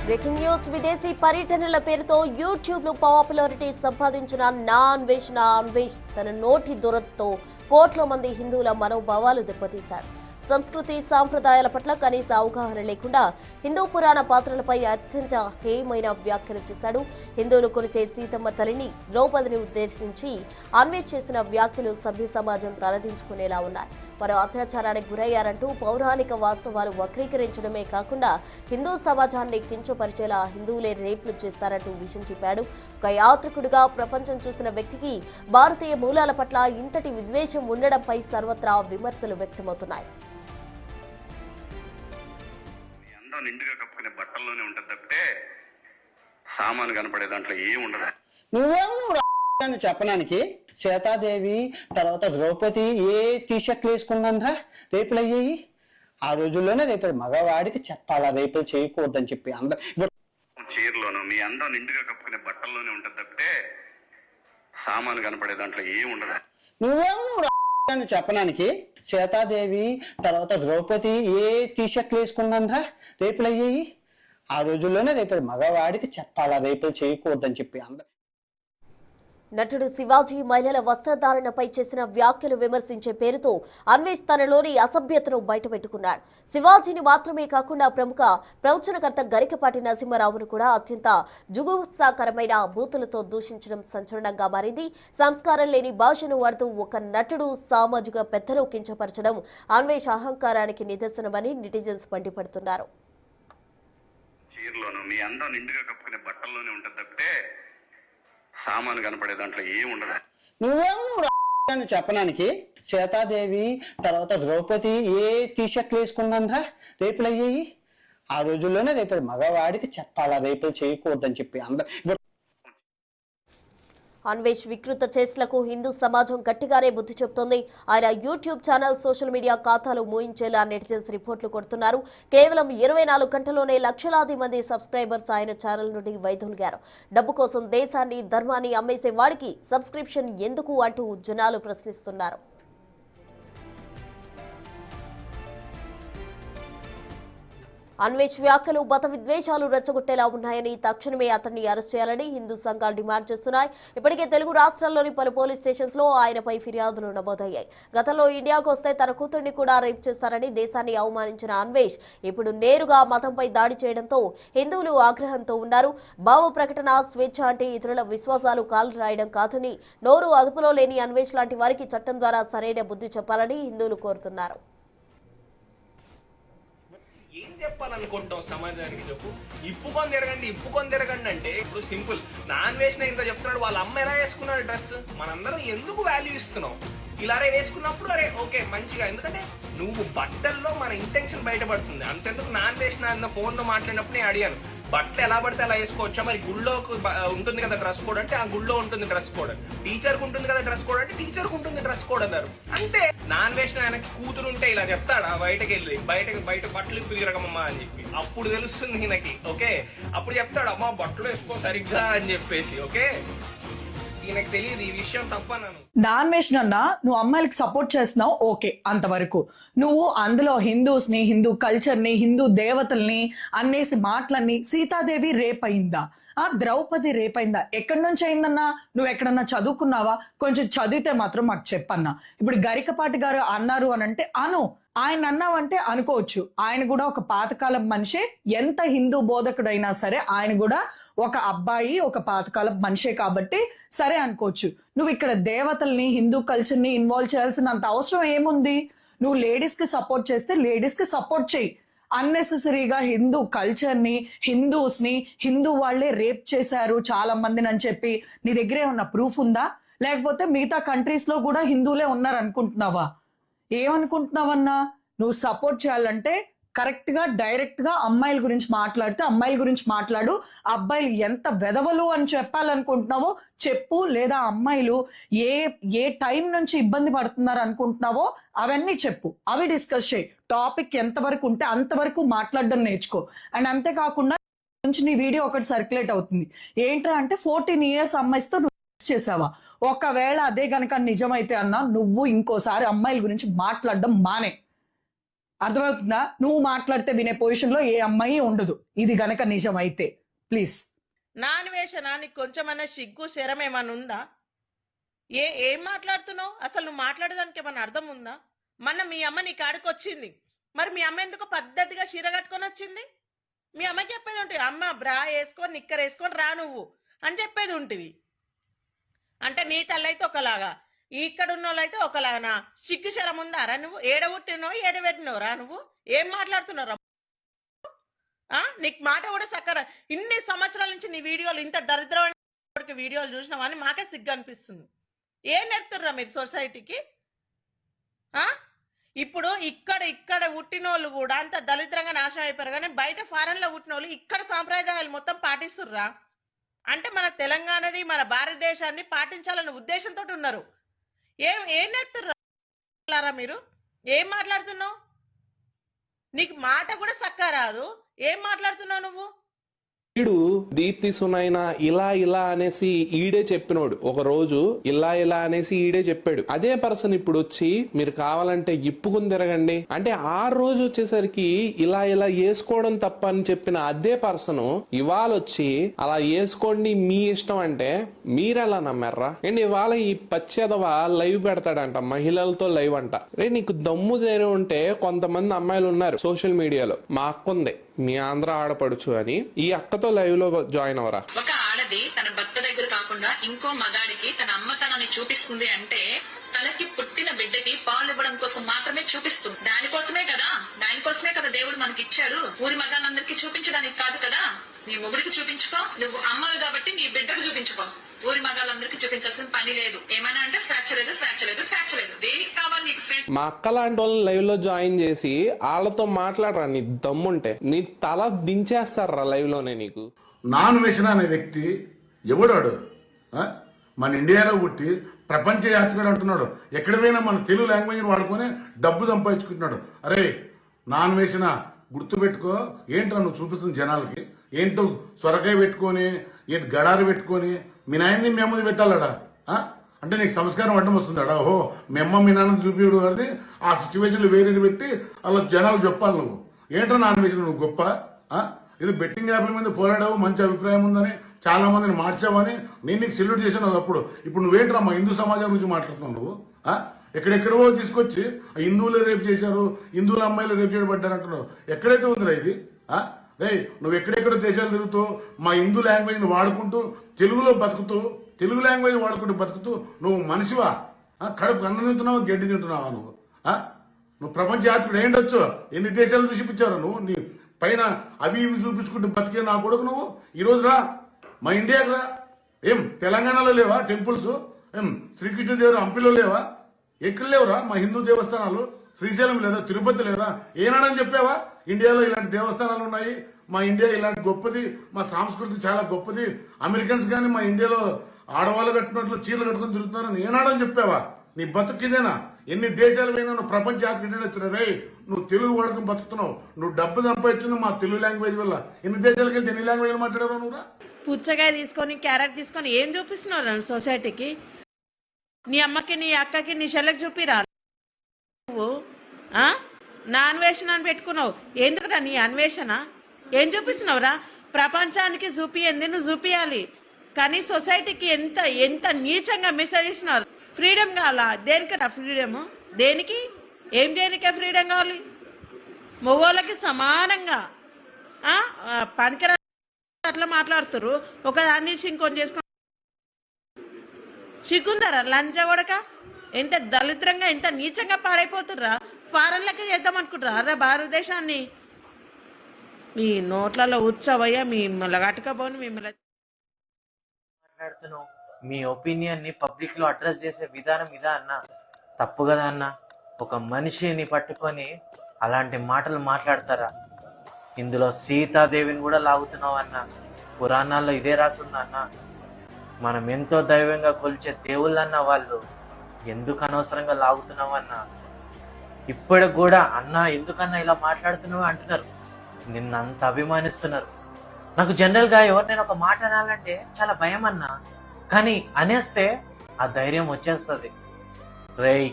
Breaking news. విదేశీ పర్యటనల పేరుతో YouTube లో పాపులారిటీ సంపాదించిన అన్వేష్ తన నోటి దొరతో కోట్ల మంది హిందువుల మనోభావాలు దెబ్బతీశాడు. సంస్కృతి సాంప్రదాయాల పట్ల కనీస అవగాహన లేకుండా హిందూ పురాణ పాత్రలపై అత్యంత హేయమైన వ్యాఖ్యలు చేశాడు. హిందువులు కొలిచే సీతమ్మ తల్లిని ద్రౌపదిని ఉద్దేశించి అన్వేష్ చేసిన వ్యాఖ్యలు సభ్య సమాజం తలదించుకునేలా ఉన్నాయి. వారు అత్యాచారానికి గురయ్యారంటూ పౌరాణిక వాస్తవాలు వక్రీకరించడమే కాకుండా హిందూ సమాజాన్ని కించపరిచేలా హిందువులే రేపులు చేస్తారంటూ విషయం చెప్పాడు. ఒక యాత్రికుడిగా ప్రపంచం చూసిన వ్యక్తికి భారతీయ మూలాల పట్ల ఇంతటి విద్వేషం ఉండడంపై సర్వత్రా విమర్శలు వ్యక్తమవుతున్నాయి. నిండుగా కప్పుకునే బట్టల్లోనే ఉంటుంది తప్పితే సామాను కనపడే దాంట్లో ఏం ఉండదు. నువ్వు చెప్పడానికి సీతాదేవి తర్వాత ద్రౌపది ఏ టీషర్ట్లు వేసుకున్నాందా రేపులు అయ్యాయి. ఆ రోజుల్లోనే రేపు మగవాడికి చెప్పాలా రేపులు చేయకూడదని చెప్పి అందరూ చీరలోనూ మీ అందం నిండుగా కప్పుకునే బట్టల్లోనే ఉంటుంది తప్పితే సామాను కనపడే దాంట్లో ఏం ఉండదు. నువ్వు చెప్పడానికి సీతాదేవి తర్వాత ద్రౌపది ఏ టీషర్ట్లు వేసుకున్నాందా రేపులు అయ్యాయి. ఆ రోజుల్లోనే రేపు మగవాడికి చెప్పాలా రేపులు చేయకూడదని చెప్పి అందరూ. నటుడు శివాజీ మహిళల వస్త్రధారణపై చేసిన వ్యాఖ్యలు విమర్శించే పేరుతో అన్వేష్ తనలోని అసభ్యతను బయటపెట్టుకున్నాడు. శివాజీని మాత్రమే కాకుండా ప్రముఖ ప్రవచనకర్త గరికపాటి నరసింహారావును కూడా అత్యంత జుగుప్సాకరమైన బూతులతో దూషించడం సంచలనంగా మారింది. సంస్కారం లేని భాషను వాడుతూ ఒక నటుడు సామాజిక పెద్దలు కించపరచడం అన్వేష్ అహంకారానికి నిదర్శనమని నెటిజన్స్ మండిపడుతున్నారు. చీరలోనూ మీ అందం నిండుగా కప్పుకునే బట్టల్లోనే ఉంటుంది తప్పితే సామాను కనపడే దాంట్లో ఏం ఉండదు. నువ్వు చెప్పడానికి సీతాదేవి తర్వాత ద్రౌపది ఏ టీషర్ట్లు వేసుకున్నాందా రేపులు అయ్యాయి. ఆ రోజుల్లోనే రేపు మగవాడికి చెప్పాలా రేపులు చేయకూడదని చెప్పి అందరూ. అన్వేష్ వికృత చేష్టలకు హిందూ సమాజం గట్టిగానే బుద్ధి చెబుతోంది. ఆయన యూట్యూబ్ ఛానల్, సోషల్ మీడియా ఖాతాలు మూయించేలా నెటిజన్స్ రిపోర్టులు కొడుతున్నారు. కేవలం 24 గంటల్లోనే లక్షలాది మంది సబ్స్క్రైబర్స్ ఆయన ఛానల్ నుండి వైదొలిగారు. డబ్బు కోసం దేశాన్ని, ధర్మాన్ని అమ్మేసే వాడికి సబ్స్క్రిప్షన్ ఎందుకు అంటూ జనాలు ప్రశ్నిస్తున్నారు. అన్వేష్ వ్యాఖ్యలు మత విద్వేషాలు రెచ్చగొట్టేలా ఉన్నాయని, తక్షణమే అతన్ని అరెస్ట్ చేయాలని హిందూ సంఘాలు డిమాండ్ చేస్తున్నాయి. ఇప్పటికే తెలుగు రాష్ట్రాల్లోని పలు పోలీస్ స్టేషన్స్ లో ఆయనపై ఫిర్యాదులు నమోదయ్యాయి. గతంలో ఇండియాకు వస్తే తన కూతుర్ని కూడా రేప్ చేస్తారని దేశాన్ని అవమానించిన అన్వేష్ ఇప్పుడు నేరుగా మతంపై దాడి చేయడంతో హిందువులు ఆగ్రహంతో ఉన్నారు. భావ ప్రకటన స్వేచ్ఛ అంటే ఇతరుల విశ్వాసాలు కాలు రాయడం కాదని, నోరు అదుపులో లేని అన్వేష్ లాంటి వారికి చట్టం ద్వారా సరైన బుద్ధి చెప్పాలని హిందువులు కోరుతున్నారు. ఏం చెప్పాలనుకుంటాం సమాజానికి చెప్పు. ఇప్పుకొని తిరగండి అంటే ఇప్పుడు సింపుల్. నాన్ వేసిన ఇంత చెప్తున్నాడు, వాళ్ళ అమ్మ ఎలా వేసుకున్నాడు డ్రెస్, మనందరం ఎందుకు వాల్యూ ఇస్తున్నాం? ఇలానే వేసుకున్నప్పుడు అరే ఓకే మంచిగా, ఎందుకంటే నువ్వు బట్టల్లో మన ఇంటెన్షన్ బయటపడుతుంది. అంతెందుకు నాన్ వేసిన ఫోన్ లో మాట్లాడినప్పుడు నేను అడిగాను, బట్టలు ఎలా పడితే అలా వేసుకోవచ్చా? మరి గుళ్ళో ఉంటుంది కదా డ్రెస్ కోడ్ అంటే ఆ గుళ్ళో ఉంటుంది డ్రెస్ కోడ్, టీచర్కి ఉంటుంది కదా డ్రెస్ కోడ్ అంటే టీచర్కి ఉంటుంది డ్రెస్ కోడ్ అన్నారు. అంతే. నాన్ వేసిన ఆయనకి కూతురు ఉంటే ఇలా చెప్తాడా బయటకు వెళ్ళి బయట బట్టలు ఇప్పి తిరగమమ్మా అని చెప్పి? అప్పుడు తెలుస్తుంది ఈయనకి. ఓకే, అప్పుడు చెప్తాడు అమ్మా బట్టలు వేసుకో సరిగ్గా అని చెప్పేసి. ఓకే, ఈయనకు తెలియదు ఈ విషయం తప్పనను. నాన్వేష్ అన్న నువ్వు అమ్మాయిలకు సపోర్ట్ చేస్తున్నావు, ఓకే అంతవరకు. నువ్వు అందులో హిందూస్ ని, హిందూ కల్చర్ ని, హిందూ దేవతల్ని అన్నేసి మాటలన్నీ, సీతాదేవి రేప్ అయిందా, ద్రౌపది రేప్ అయిందా, ఎక్కడి నుంచి అయిందన్నా? నువ్వు ఎక్కడన్నా చదువుకున్నావా? కొంచెం చదివితే మాత్రం మాకు చెప్పన్నా. ఇప్పుడు గరికపాటి గారు అన్నారు అని అంటే ఆయన అన్నావంటే అనుకోవచ్చు. ఆయన కూడా ఒక పాతకాలం మనిషే. ఎంత హిందూ బోధకుడైనా సరే ఆయన కూడా ఒక అబ్బాయి, ఒక పాతకాలం మనిషే కాబట్టి సరే అనుకోవచ్చు. నువ్వు ఇక్కడ దేవతల్ని, హిందూ కల్చర్ ని ఇన్వాల్వ్ చేయాల్సినంత అవసరం ఏముంది? నువ్వు లేడీస్ కి సపోర్ట్ చేస్తే లేడీస్ కి సపోర్ట్ చేయి. అన్నెసెసరీగా హిందూ కల్చర్ ని, హిందూస్ ని, హిందూ వాళ్లే రేప్ చేశారు చాలా మందిని అని చెప్పి నీ దగ్గరే ఉన్న ప్రూఫ్ ఉందా? లేకపోతే మిగతా కంట్రీస్ లో కూడా హిందువులే ఉన్నారు అనుకుంటున్నావా? ఏమనుకుంటున్నావన్నా? నువ్వు సపోర్ట్ చేయాలంటే కరెక్ట్ గా డైరెక్ట్ గా అమ్మాయిల గురించి మాట్లాడితే అమ్మాయిల గురించి మాట్లాడు. అబ్బాయిలు ఎంత వెదవలు అని చెప్పాలనుకుంటున్నావో చెప్పు, లేదా అమ్మాయిలు ఏ టైం నుంచి ఇబ్బంది పడుతున్నారు అనుకుంటున్నావో అవన్నీ చెప్పు, అవి డిస్కస్ చేయి. టాపిక్ ఎంతవరకు ఉంటే అంతవరకు మాట్లాడడం నేర్చుకో. అండ్ అంతేకాకుండా నుంచి నీ వీడియో ఒకటి సర్క్యులేట్ అవుతుంది. ఏంట్రా అంటే 14 years అమ్మాయితో నువ్వు చేసావా? ఒకవేళ అదే గనక నిజమైతే అన్నా నువ్వు ఇంకోసారి అమ్మాయిల గురించి మాట్లాడడం మానే. అర్థమవుతుందా? నువ్వు మాట్లాడితే వినే పొజిషన్ లో ఏ అమ్మాయి ఉండదు, ఇది గనక నిజం అయితే. ప్లీజ్. నా అన్వేషణ నీకు కొంచెమన్నా సిగ్గు శరం ఏమన్నా ఉందా? ఏం మాట్లాడుతున్నావు అసలు? నువ్వు మాట్లాడడానికి ఏమన్నా అర్థం ఉందా? మొన్న మీ అమ్మ నీ కాడికి వచ్చింది, మరి మీ అమ్మ ఎందుకు పద్ధతిగా చీర కట్టుకొని వచ్చింది? మీ అమ్మకి చెప్పేది ఉంటుంది, అమ్మ బ్రా వేసుకొని నిక్కర్ వేసుకొని రా నువ్వు అని చెప్పేది ఉంటుంది. అంటే నీ తల్లి అయితే ఒకలాగా, ఇక్కడ ఉన్న వాళ్ళు అయితే ఒకలాగా. సిగ్గు శరం ఉందారా? నువ్వు ఏడబుట్టినో ఏడబెట్టినోరా? నువ్వు ఏం మాట్లాడుతున్నారా? నీకు మాట కూడా సక్కరా. ఇన్ని సంవత్సరాల నుంచి నీ వీడియోలు ఇంత దరిద్రమైన వీడియోలు చూసినావా అని మాకే సిగ్గు అనిపిస్తుంది. ఏం నేర్పుతుర్రా మీరు సొసైటీకి? ఇప్పుడు ఇక్కడ పుట్టిన వాళ్ళు కూడా అంత దరిద్రంగా నాశనం అయిపోయారు, కానీ బయట ఫారెన్ లో పుట్టిన వాళ్ళు ఇక్కడ సాంప్రదాయాలు మొత్తం పాటిస్తుర్రా? అంటే మన తెలంగాణది మన భారతదేశాన్ని పాటించాలన్న ఉద్దేశంతో ఉన్నారు. ఏం నేర్పుతుర్రా మీరు? ఏం మాట్లాడుతున్నావు? నీకు మాట కూడా సక్కా రాదు, ఏం మాట్లాడుతున్నావు నువ్వు? వీడు దీప్తి సునైనా ఇలా అనేసి ఈడే చెప్పినోడు, ఒక రోజు ఇలా అనేసి ఈడే చెప్పాడు. అదే పర్సన్ ఇప్పుడు వచ్చి మీరు కావాలంటే ఇప్పుకుని తిరగండి అంటే, ఆ రోజు వచ్చేసరికి ఇలా వేసుకోవడం తప్ప అని చెప్పిన అదే పర్సన్ ఇవాళ వచ్చి అలా వేసుకోండి మీ ఇష్టం అంటే మీరెలా నమ్మారా? అండ్ ఇవాళ ఈ పచ్చేదవ లైవ్ పెడతాడంట, మహిళలతో లైవ్ అంట. రే నీకు దమ్ము ధైర్యం ఉంటే కొంతమంది అమ్మాయిలు ఉన్నారు సోషల్ మీడియాలో, మా అక్క ఉంది మీ ఆంధ్ర ఆడపడుచు అని, ఈ అక్కతో లైవ్ లో జాయిన్ అవరా? ఒక ఆడది తన భర్త దగ్గర కాకుండా ఇంకో మగాడికి తన అమ్మతనాన్ని చూపిస్తుంది అంటే తనకి పుట్టిన బిడ్డకి పాలు ఇవ్వడం కోసం మాత్రమే చూపిస్తుంది. దానికోసమే కదా దేవుడు మనకి ఇచ్చాడు. ఊరి మగాళ్ళందరికీ చూపించడానికి కాదు కదా. నీ మొగుడికి చూపించుకో, నువ్వు అమ్మవి కాబట్టి నీ బిడ్డకు చూపించుకో. ఊరి మగాళ్ళందరికీ చూపించాల్సిన పని లేదు. ఏమైనా అంటే స్వేచ్ఛ లేదు. దేనికి కావాలి నీకు స్వేచ్ఛ? మా అక్క లాంటి వాళ్ళని లైవ్ లో జాయిన్ చేసి వాళ్ళతో మాట్లాడరా, నీ దమ్ముంటే నీ తల దించేస్తారా లైవ్ లోనే. నీకు నాన్ వేసిన అనే వ్యక్తి ఎవడాడు? మన ఇండియాలో పుట్టి ప్రపంచ యాత్రికుడు అంటున్నాడు. ఎక్కడ పోయినా మన తెలుగు లాంగ్వేజ్ వాడుకొని డబ్బు సంపాదించుకుంటున్నాడు. అరే నాన్ వేసిన గుర్తుపెట్టుకో. ఏంట్రా నువ్వు చూపిస్తుంది జనాలకి? ఏంటో సొరకాయ పెట్టుకొని, ఏంటి గడారు పెట్టుకొని మీ నాయన్ని మీ అమ్మది పెట్టాలడా? అంటే నీకు సంస్కారం అడ్డం వస్తుందాడా? ఓహో మీ అమ్మ మీ నాన్న చూపించడు కాబట్టి ఆ సిచ్యువేషన్లు వేరే పెట్టి అలా జనాలు చెప్పాలి. నువ్వు ఏంట్రా నాన్ వేసిన నువ్వు గొప్ప? ఇది బెట్టింగ్ యాప్ల మీద పోరాడావు, మంచి అభిప్రాయం ఉందని చాలా మందిని మార్చావని నేను నీకు సెల్యూట్ చేశాను అప్పుడు. ఇప్పుడు నువ్వేంట్రా మా హిందూ సమాజం గురించి మాట్లాడుతున్నావు నువ్వు? ఎక్కడెక్కడో తీసుకొచ్చి హిందువులు రేపు చేశారు, హిందువుల అమ్మాయిలు రేపు చేయబడ్డారు అంటున్నావు. ఎక్కడైతే ఉందిరా ఇది? రే నువ్వు ఎక్కడెక్కడో దేశాలు తిరుగుతూ మా హిందూ లాంగ్వేజ్ని వాడుకుంటూ తెలుగులో బతుకుతూ, తెలుగు లాంగ్వేజ్ వాడుకుంటూ బతుకుతూ నువ్వు మనిషివా? కడుపు అన్నం తింటున్నావా, గడ్డి తింటున్నావా నువ్వు? నువ్వు ప్రపంచ యాత్రికుడు ఏంటొచ్చు? ఎన్ని దేశాలు చూసిపించారు నువ్వు? నీ పైన అవి ఇవి చూపించుకుంటూ బతికే నా కొడుకు నువ్వు. ఈరోజు రా మా ఇండియాకి రా. ఏం తెలంగాణలో లేవా టెంపుల్స్? ఏం శ్రీకృష్ణదేవుడు హంపిలో లేవా? ఎక్కడ లేవురా మా హిందూ దేవస్థానాలు? శ్రీశైలం లేదా, తిరుపతి లేదా? ఏనాడని చెప్పావా ఇండియాలో ఇలాంటి దేవస్థానాలు ఉన్నాయి, మా ఇండియా ఇలాంటి గొప్పది, మా సంస్కృతి చాలా గొప్పది, అమెరికన్స్ కానీ మా ఇండియాలో ఆడవాళ్ళు కట్టినట్లు చీరలు కట్టుకుని తిరుగుతున్నారని ఏనాడని చెప్పావా? నీ బతుకిదేనా? ఎన్ని దేశాలు పోయినా నువ్వు ప్రపంచ యాత్రికుడు వచ్చినదే. నువ్వు తెలుగు వాడుకుని బతుకుతున్నావు. నువ్వు డబ్బు సంపాదించింది మా తెలుగు లాంగ్వేజ్ వల్ల. ఎన్ని దేశాలకి వెళ్తే ఎన్ని లాంగ్వేజ్ మాట్లాడారు నువ్వురా? పుచ్చకాయ తీసుకొని క్యారెట్ తీసుకొని ఏం చూపిస్తున్నావు సొసైటీకి? నీ అమ్మకి నీ అక్కకి నీ చెల్లెకి చూపిరా నువ్వు? నా అన్వేషణ అని పెట్టుకున్నావు. ఎందుకురా నీ అన్వేషణ? ఏం చూపిస్తున్నావురా? ప్రపంచానికి చూపియంది నువ్వు చూపియాలి, కానీ సొసైటీకి ఎంత నీచంగా మెసేజ్ ఇస్తున్నారు. ఫ్రీడమ్ కావాలా? దేనికరా ఫ్రీడమ్? దేనికి? దేనికే ఫ్రీడమ్ కావాలి? మగవాళ్ళకి సమానంగా పనికిరా అట్లా మాట్లాడుతున్నారు. ఒక దాన్ని ఇంకొని చేసుకుని సిగ్గుందరా లంచ కొడక? ఎంత దళిద్రంగా ఎంత నీచంగా పాడైపోతుర్రా. ఫారెన్ లెక్క చేద్దాం అనుకుంటారా అరే భారతదేశాన్ని? మీ నోట్లలో ఉత్సవయ్యా మిమ్మల్ని కట్టుకపోని మిమ్మల్ని మాట్లాడుతున్నావు. మీ ఒపీనియన్ ని పబ్లిక్ లో అడ్రస్ చేసే విధానం ఇదా అన్న? తప్పు కదా అన్న. ఒక మనిషిని పట్టుకొని అలాంటి మాటలు మాట్లాడతారా? ఇందులో సీతాదేవిని కూడా లాగుతున్నావు అన్న. పురాణాల్లో ఇదే రాసుందా అన్న? మనం ఎంతో దైవంగా కొలిచే దేవుళ్ళన్న వాళ్ళు ఎందుకు అనవసరంగా లాగుతున్నావు అన్న? ఇప్పటికి కూడా అన్న ఎందుకన్నా ఇలా మాట్లాడుతున్నావు అంటున్నారు. నిన్ను అంత అభిమానిస్తున్నారు. నాకు జనరల్గా ఎవరినైనా ఒక మాట అనాలంటే చాలా భయం అన్న, కానీ అనేస్తే ఆ ధైర్యం వచ్చేస్తుంది. రేయ్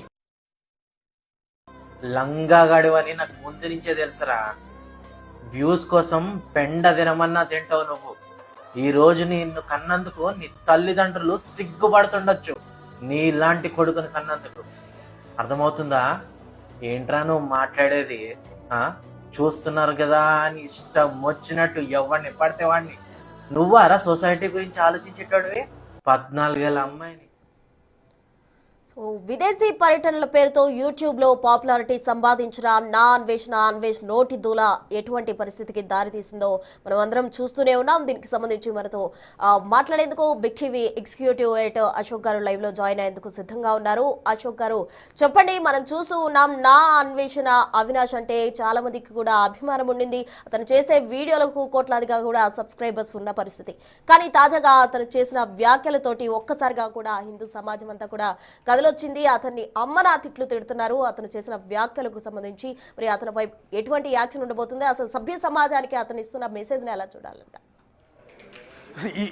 లంగా గడివని నాకు ముందు నుంచే తెలుసురా. వ్యూస్ కోసం పెండ తినమన్నా తింటావు నువ్వు. ఈ రోజు నిన్ను కన్నందుకు నీ తల్లిదండ్రులు సిగ్గుపడుతుండొచ్చు, నీ ఇలాంటి కొడుకుని కన్నందుకు. అర్థమవుతుందా? ఏంట్రా నువ్వు మాట్లాడేది? చూస్తున్నారు కదా అని ఇష్టం వచ్చినట్టు ఎవరిని పడితే వాడిని. నువ్వారా సొసైటీ గురించి ఆలోచించేటోడివి? 14 ఏళ్ళ అమ్మాయిని. విదేశీ పర్యటనల పేరుతో యూట్యూబ్ లో పాపులారిటీ సంపాదించిన నా అన్వేష్ నోటి దూల ఎటువంటి పరిస్థితికి దారితీసిందో మనం అందరం చూస్తూనే ఉన్నాం. దీనికి సంబంధించి మనతో మాట్లాడేందుకు big TV executive editor Ashok గారు లైవ్ లో జాయిన్ అయ్యేందుకు సిద్ధంగా ఉన్నారు. అశోక్ గారు చెప్పండి, మనం చూస్తూ ఉన్నాం నా అన్వేషణ అవినాష్ అంటే చాలా మందికి కూడా అభిమానం ఉండింది. అతను చేసే వీడియోలకు కోట్లాదిగా కూడా సబ్స్క్రైబర్స్ ఉన్న పరిస్థితి. కానీ తాజాగా అతను చేసిన వ్యాఖ్యలతోటి ఒక్కసారిగా కూడా హిందూ సమాజం అంతా కూడా వచ్చింది. అతన్ని అమ్మనా తిట్లు తిడుతున్నారు. అతను చేసిన వ్యాఖ్యలకు సంబంధించి మరి అతనిపై ఎటువంటి యాక్షన్ ఉండబోతుంది? అసలు సభ్య సమాజానికి అతను ఇస్తున్న మెసేజ్ ని ఎలా చూడాలంట?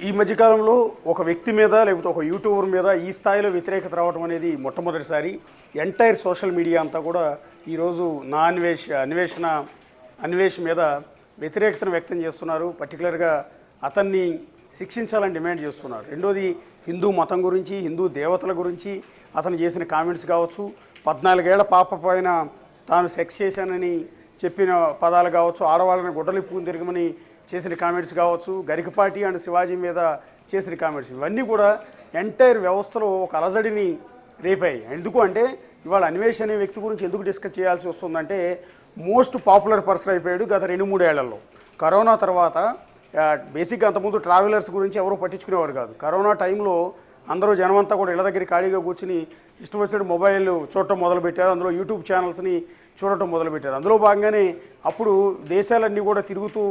ఈ మధ్యకాలంలో ఒక వ్యక్తి మీద లేకపోతే ఒక యూట్యూబర్ మీద ఈ స్థాయిలో వ్యతిరేకత రావడం అనేది మొట్టమొదటిసారి. ఎంటైర్ సోషల్ మీడియా అంతా కూడా ఈరోజు నా అన్వేష్ మీద వ్యతిరేకతను వ్యక్తం చేస్తున్నారు. పర్టికులర్గా అతన్ని శిక్షించాలని డిమాండ్ చేస్తున్నారు. రెండోది హిందూ మతం గురించి, హిందూ దేవతల గురించి అతను చేసిన కామెంట్స్ కావచ్చు, 14 ఏళ్ల పాప పైన తాను సెక్స్ చేశానని చెప్పిన పదాలు కావచ్చు, ఆడవాళ్ళని గుడ్డలిప్పుకుని తిరగమని చేసిన కామెంట్స్ కావచ్చు, గరికపాటి అండ్ శివాజీ మీద చేసిన కామెంట్స్, ఇవన్నీ కూడా ఎంటైర్ వ్యవస్థలో ఒక అలజడిని రేపాయి. ఎందుకు అంటే ఇవాళ అన్వేష్ అనే వ్యక్తి గురించి ఎందుకు డిస్కస్ చేయాల్సి వస్తుందంటే మోస్ట్ పాపులర్ పర్సన్ అయిపోయాడు గత 2-3 ఏళ్లలో. కరోనా తర్వాత బేసిక్గా అంతకుముందు ట్రావెలర్స్ గురించి ఎవరూ పట్టించుకునేవారు కాదు. కరోనా టైంలో అందరూ జనమంతా కూడా ఇళ్ళ దగ్గర ఖాళీగా కూర్చుని ఇష్టం వచ్చినట్టు మొబైల్ చూడటం మొదలుపెట్టారు. అందులో యూట్యూబ్ ఛానల్స్ని చూడటం మొదలుపెట్టారు. అందులో భాగంగానే అప్పుడు దేశాలన్నీ కూడా తిరుగుతూ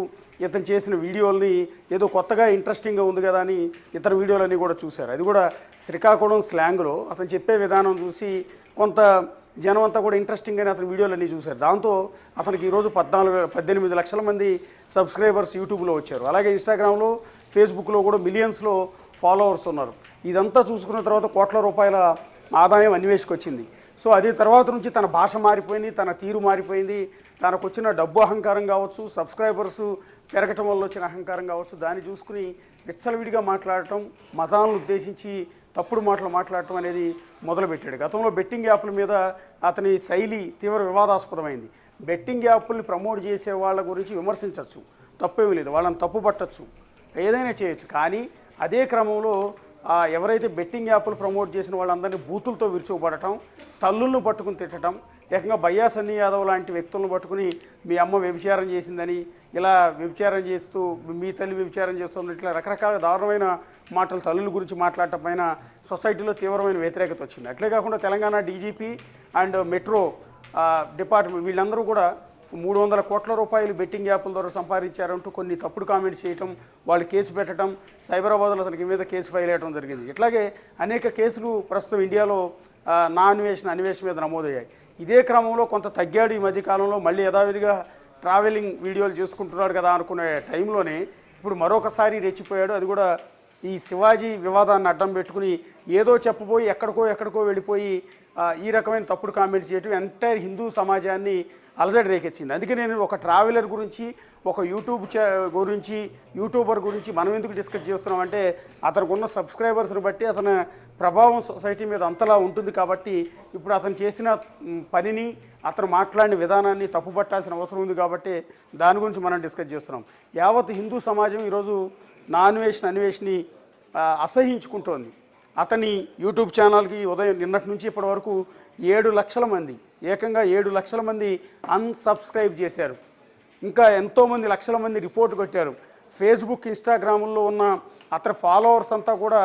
ఇతను చేసిన వీడియోల్ని ఏదో కొత్తగా ఇంట్రెస్టింగ్గా ఉంది కదా అని ఇతర వీడియోలన్నీ కూడా చూశారు. అది కూడా శ్రీకాకుళం స్లాంగ్లో అతను చెప్పే విధానం చూసి కొంత జనం అంతా కూడా ఇంట్రెస్టింగ్గానే అతని వీడియోలన్నీ చూశారు. దాంతో అతనికి ఈరోజు 18 లక్షల మంది సబ్స్క్రైబర్స్ యూట్యూబ్లో వచ్చారు. అలాగే ఇన్స్టాగ్రామ్లో, ఫేస్బుక్లో కూడా మిలియన్స్లో ఫాలోవర్స్ ఉన్నారు. ఇదంతా చూసుకున్న తర్వాత కోట్ల రూపాయల ఆదాయం అన్వేష్కి వచ్చింది. సో అది తర్వాత నుంచి తన భాష మారిపోయింది, తన తీరు మారిపోయింది. తనకు వచ్చిన డబ్బు అహంకారం కావచ్చు, సబ్స్క్రైబర్స్ పెరగటం వల్ల వచ్చిన అహంకారం కావచ్చు, దాన్ని చూసుకుని విచ్చలవిడిగా మాట్లాడటం, మతాలను ఉద్దేశించి తప్పుడు మాటలు మాట్లాడటం అనేది మొదలుపెట్టాడు. గతంలో బెట్టింగ్ యాప్ల మీద అతని శైలి తీవ్ర వివాదాస్పదమైంది. బెట్టింగ్ యాప్ని ప్రమోట్ చేసే వాళ్ళ గురించి విమర్శించవచ్చు, తప్పేమీ లేదు, వాళ్ళని తప్పు పట్టచ్చు, ఏదైనా చేయొచ్చు. కానీ అదే క్రమంలో ఎవరైతే బెట్టింగ్ యాప్లు ప్రమోట్ చేసిన వాళ్ళందరినీ బూతులతో విరుచుకుపడటం, తల్లులను పట్టుకుని తిట్టడం, ఏకంగా బయ్యా సన్నీ యాదవ్ లాంటి వ్యక్తులను పట్టుకుని మీ అమ్మ వ్యభిచారం చేసిందని, ఇలా వ్యభిచారం చేస్తూ మీ తల్లి వ్యభిచారం చేస్తుంది, ఇట్లా రకరకాల దారుణమైన మాటలు తల్లుల గురించి మాట్లాడటం పైన సొసైటీలో తీవ్రమైన వ్యతిరేకత వచ్చింది. అట్లే కాకుండా Telangana DGP and metro department వీళ్ళందరూ కూడా 300 కోట్ల రూపాయలు బెట్టింగ్ యాప్ల ద్వారా సంపాదించారంటూ కొన్ని తప్పుడు కామెంట్స్ చేయటం, వాళ్ళు కేసు పెట్టడం, సైబరాబాద్లో అతనికి మీద కేసు ఫైల్ అయ్యడం జరిగింది. ఇట్లాగే అనేక కేసులు ప్రస్తుతం ఇండియాలో నా అన్వేష్ మీద నమోదయ్యాయి. ఇదే క్రమంలో కొంత తగ్గాడు ఈ మధ్యకాలంలో. మళ్ళీ యథావిధిగా ట్రావెలింగ్ వీడియోలు చేసుకుంటున్నాడు కదా అనుకునే టైంలోనే ఇప్పుడు మరొకసారి రెచ్చిపోయాడు. అది కూడా ఈ శివాజీ వివాదాన్ని అడ్డం పెట్టుకుని ఏదో చెప్పబోయి ఎక్కడికో వెళ్ళిపోయి ఈ రకమైన తప్పుడు కామెంట్స్ చేయటం ఎంటైర్ హిందూ సమాజాన్ని అలజడి రేకెచ్చింది. అందుకే నేను ఒక ట్రావెలర్ గురించి, ఒక యూట్యూబర్ గురించి మనం ఎందుకు డిస్కస్ చేస్తున్నామంటే అతనికి ఉన్న సబ్స్క్రైబర్స్ని బట్టి అతని ప్రభావం సొసైటీ మీద అంతలా ఉంటుంది. కాబట్టి ఇప్పుడు అతను చేసిన పనిని, అతను మాట్లాడిన విధానాన్ని తప్పుపట్టాల్సిన అవసరం ఉంది. కాబట్టి దాని గురించి మనం డిస్కస్ చేస్తున్నాం. యావత్ హిందూ సమాజం ఈరోజు నా అన్వేష్ని అసహించుకుంటోంది. అతని యూట్యూబ్ ఛానల్కి ఉదయం నిన్నటి నుంచి ఇప్పటి వరకు 7 లక్షల మంది, ఏకంగా 7 లక్షల మంది అన్సబ్స్క్రైబ్ చేశారు. ఇంకా ఎంతోమంది లక్షల మంది రిపోర్ట్ కొట్టారు. ఫేస్బుక్, ఇన్స్టాగ్రాముల్లో ఉన్న అతని ఫాలోవర్స్ అంతా కూడా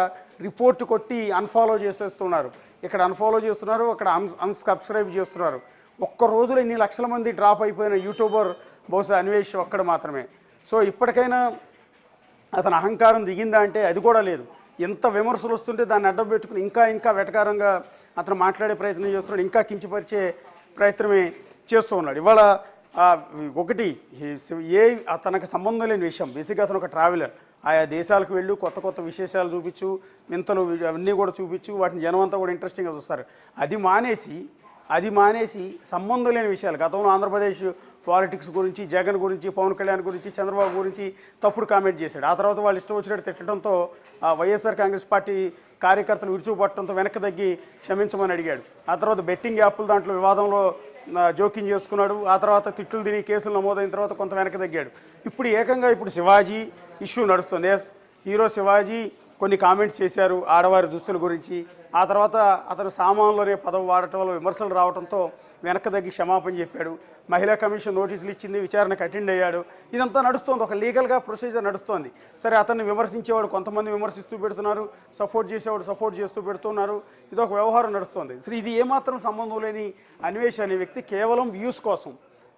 రిపోర్ట్ కొట్టి అన్ఫాలో చేసేస్తున్నారు. ఇక్కడ అన్ఫాలో చేస్తున్నారు, అక్కడ అన్సబ్స్క్రైబ్ చేస్తున్నారు. ఒక్క రోజులో ఇన్ని లక్షల మంది డ్రాప్ అయిపోయిన యూట్యూబర్ బహుశా అన్వేష్ ఒక్కడ మాత్రమే. సో ఇప్పటికైనా అతని అహంకారం దిగిందా అంటే అది కూడా లేదు. ఎంత విమర్శలు వస్తుంటే దాన్ని అడ్డం పెట్టుకుని ఇంకా వెటకారంగా అతను మాట్లాడే ప్రయత్నం చేస్తున్నాడు, ఇంకా కించపరిచే ప్రయత్నమే చేస్తూ ఉన్నాడు. ఇవాళ ఒకటి తనకు సంబంధం లేని విషయం, బేసిక్గా అతను ఒక ట్రావెలర్. ఆయా దేశాలకు వెళ్ళు, కొత్త విశేషాలు చూపించు, వింతలు అవన్నీ కూడా చూపించు, వాటిని జనం అంతా కూడా ఇంట్రెస్టింగ్గా చూస్తారు. అది మానేసి అది మానేసి సంబంధం లేని విషయాలు గతంలో ఆంధ్రప్రదేశ్ పాలిటిక్స్ గురించి, జగన్ గురించి, పవన్ కళ్యాణ్ గురించి, చంద్రబాబు గురించి తప్పుడు కామెంట్ చేశాడు. ఆ తర్వాత వాళ్ళు ఇష్టం వచ్చినట్టు తిట్టడంతో వైఎస్ఆర్ కాంగ్రెస్ పార్టీ కార్యకర్తలు విరుచుకుపట్టడంతో వెనక్కి తగ్గి క్షమించమని అడిగాడు. ఆ తర్వాత బెట్టింగ్ యాప్లు దాంట్లో వివాదంలో జోక్యం చేసుకున్నాడు. ఆ తర్వాత తిట్లు తిని కేసులు నమోదైన తర్వాత కొంత వెనక్కి తగ్గాడు. ఇప్పుడు ఏకంగా ఇప్పుడు శివాజీ ఇష్యూ నడుస్తుంది. ఎస్, హీరో శివాజీ కొన్ని కామెంట్స్ చేశారు ఆడవారి దుస్తుల గురించి. ఆ తర్వాత అతను సామాన్లోనే పదవి వాడటం వల్ల విమర్శలు రావడంతో వెనక్కి తగ్గి క్షమాపణ చెప్పాడు. మహిళా కమిషన్ నోటీసులు ఇచ్చింది, విచారణకు అటెండ్ అయ్యాడు. ఇదంతా నడుస్తోంది, ఒక లీగల్గా ప్రొసీజర్ నడుస్తోంది. సరే, అతన్ని విమర్శించేవాడు కొంతమంది విమర్శిస్తూ పెడుతున్నారు, సపోర్ట్ చేసేవాడు సపోర్ట్ చేస్తూ పెడుతున్నారు. ఇది ఒక వ్యవహారం నడుస్తోంది. సరే, ఇది ఏమాత్రం సంబంధం లేని అన్వేష్ అనే వ్యక్తి కేవలం వ్యూస్ కోసం,